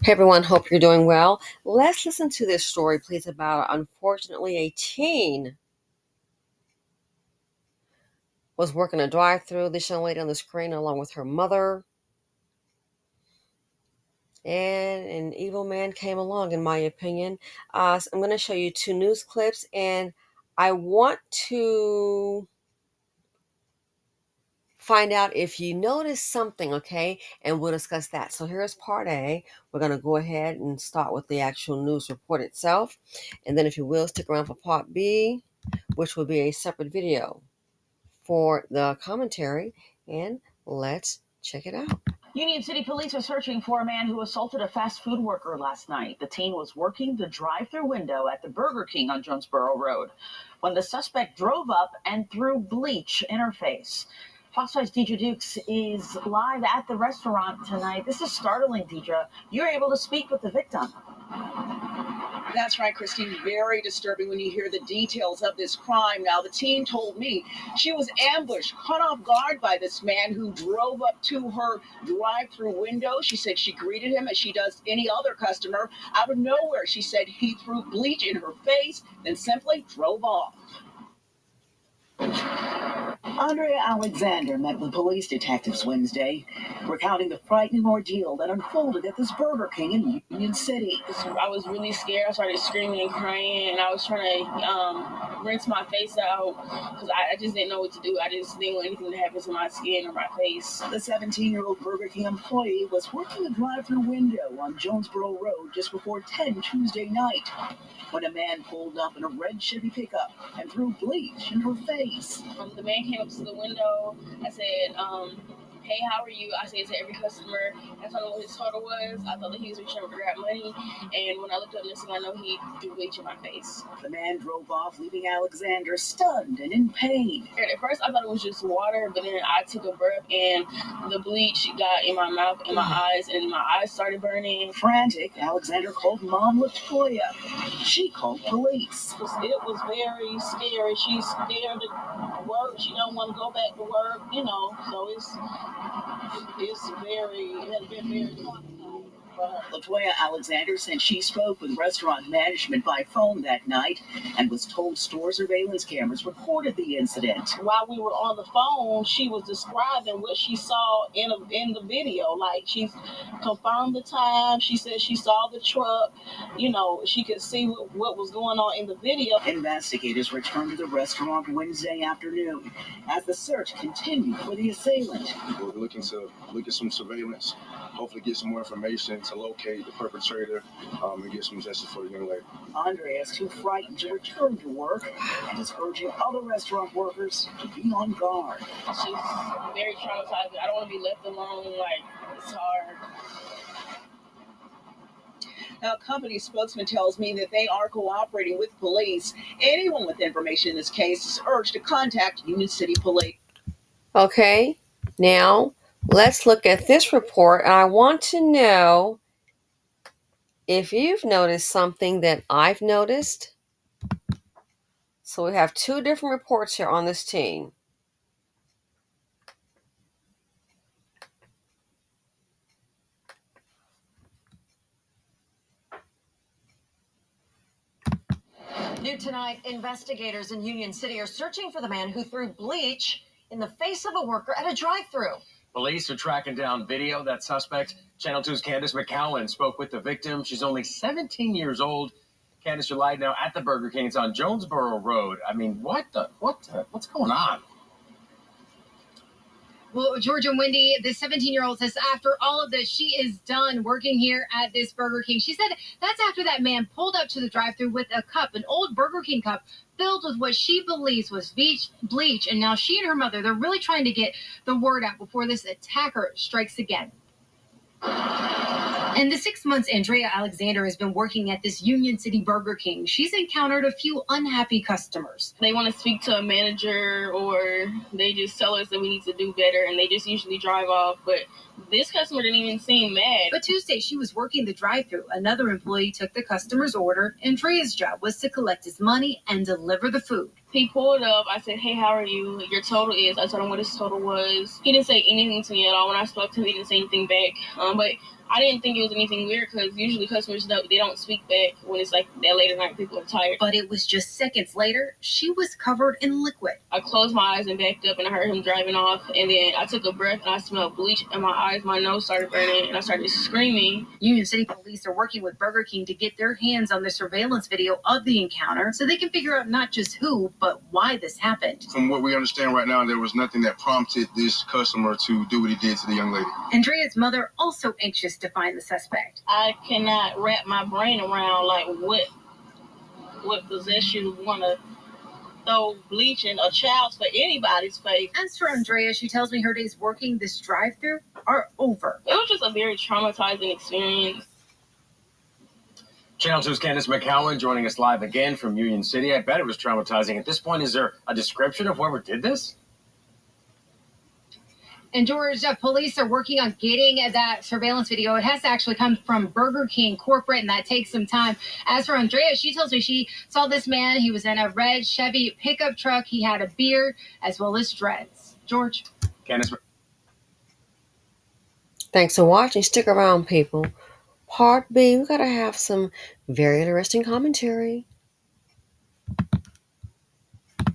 Hey everyone, hope you're doing well. Let's listen to this story, please, about unfortunately a teen was working a drive-through. This young lady on the screen, along with her mother, and an evil man came along, in my opinion. So I'm going to show you two news clips, and I want to find out if you notice something, okay? And we'll discuss that. So here's part A. We're going to go ahead and start with the actual news report itself. And then if you will, stick around for part B, which will be a separate video for the commentary. And let's check it out. Union City Police are searching for a man who assaulted a fast food worker last night. The teen was working the drive-thru window at the Burger King on Jonesboro Road when the suspect drove up and threw bleach in her face. Fox 5's Deidre Dukes is live at the restaurant tonight. This is startling, Deidre. You're able to speak with the victim. That's right, Christine. Very disturbing when you hear the details of this crime. Now, the teen told me she was ambushed, caught off guard by this man who drove up to her drive-through window. She said she greeted him as she does any other customer. Out of nowhere, she said he threw bleach in her face, then simply drove off. Andrea Alexander met with police detectives Wednesday, recounting the frightening ordeal that unfolded at this Burger King in Union City. I was really scared. I started screaming and crying, and I was trying to rinse my face out because I just didn't know what to do. I just didn't want anything to happen to my skin or my face. The 17-year-old Burger King employee was working a drive-thru window on Jonesboro Road just before 10 Tuesday night when a man pulled up in a red Chevy pickup and threw bleach in her face. The man came up to the window. I said, hey, how are you? I said to every customer. I told him what his total was. I thought that he was reaching over to grab money. And when I looked up next thing I know, he threw bleach in my face. The man drove off, leaving Alexander stunned and in pain. And at first, I thought it was just water, but then I took a breath, and the bleach got in my mouth and my eyes, and my eyes started burning. Frantic, Alexander called Mom LaToya. She called police. It was very scary. She's scared to work. She don't want to go back to work, so it's it has been very traumatizing for her. LaToya Alexander said she spoke with restaurant management by phone that night and was told store surveillance cameras recorded the incident. While we were on the phone, she was describing what she saw in the video. Like, she confirmed the time. She said she saw the truck. She could see what was going on in the video. Investigators returned to the restaurant Wednesday afternoon as the search continued for the assailant. We're looking to look at some surveillance, hopefully get some more information to locate the perpetrator and get some justice for the young lady. Andrea is too frightened to return to work and is urging other restaurant workers to be on guard. She's very traumatized. I don't want to be left alone. It's hard. Now, a company spokesman tells me that they are cooperating with police. Anyone with information in this case is urged to contact Union City Police. Okay, now let's look at this report. And I want to know if you've noticed something that I've noticed. So we have two different reports here on this team. New tonight, investigators in Union City are searching for the man who threw bleach in the face of a worker at a drive-thru. Police are tracking down video. That suspect, Channel 2's Candace McCowan, spoke with the victim. She's only 17 years old. Candace, you're live now at the Burger King. It's on Jonesboro Road. I mean, what's going on? Well, George and Wendy, the 17-year-old says after all of this, she is done working here at this Burger King. She said that's after that man pulled up to the drive-thru with a cup, an old Burger King cup, filled with what she believes was bleach. And now she and her mother, they're really trying to get the word out before this attacker strikes again. In the 6 months Andrea Alexander has been working at this Union City Burger King, she's encountered a few unhappy customers. They want to speak to a manager, or they just tell us that we need to do better, and they just usually drive off. But this customer didn't even seem mad. But Tuesday, she was working the drive-thru. Another employee took the customer's order. Andrea's job was to collect his money and deliver the food. He pulled up. I said, hey, how are you? Your total is. I told him what his total was. He didn't say anything to me at all. When I spoke to him, he didn't say anything back. But I didn't think it was anything weird because usually customers they don't speak back when it's like that late at night. People are tired. But it was just seconds later, she was covered in liquid. I closed my eyes and backed up, and I heard him driving off. And then I took a breath, and I smelled bleach in my eyes. My nose started burning, and I started screaming. Union City police are working with Burger King to get their hands on the surveillance video of the encounter so they can figure out not just who, but why this happened. From what we understand right now, there was nothing that prompted this customer to do what he did to the young lady. Andrea's mother also anxious to find the suspect. I cannot wrap my brain around like what possessed you to want to throw bleach in a child's for anybody's face. As for Andrea, she tells me her days working this drive-thru are over. It was just a very traumatizing experience. Channel 2's Candace McCowan joining us live again from Union City. I bet it was traumatizing. At this point, is there a description of whoever did this? And George, police are working on getting that surveillance video. It has to actually come from Burger King corporate, and that takes some time. As for Andrea, she tells me she saw this man. He was in a red Chevy pickup truck. He had a beard as well as dreads. George. Candace. Thanks for watching. Stick around, people. Part B, we got to have some very interesting commentary.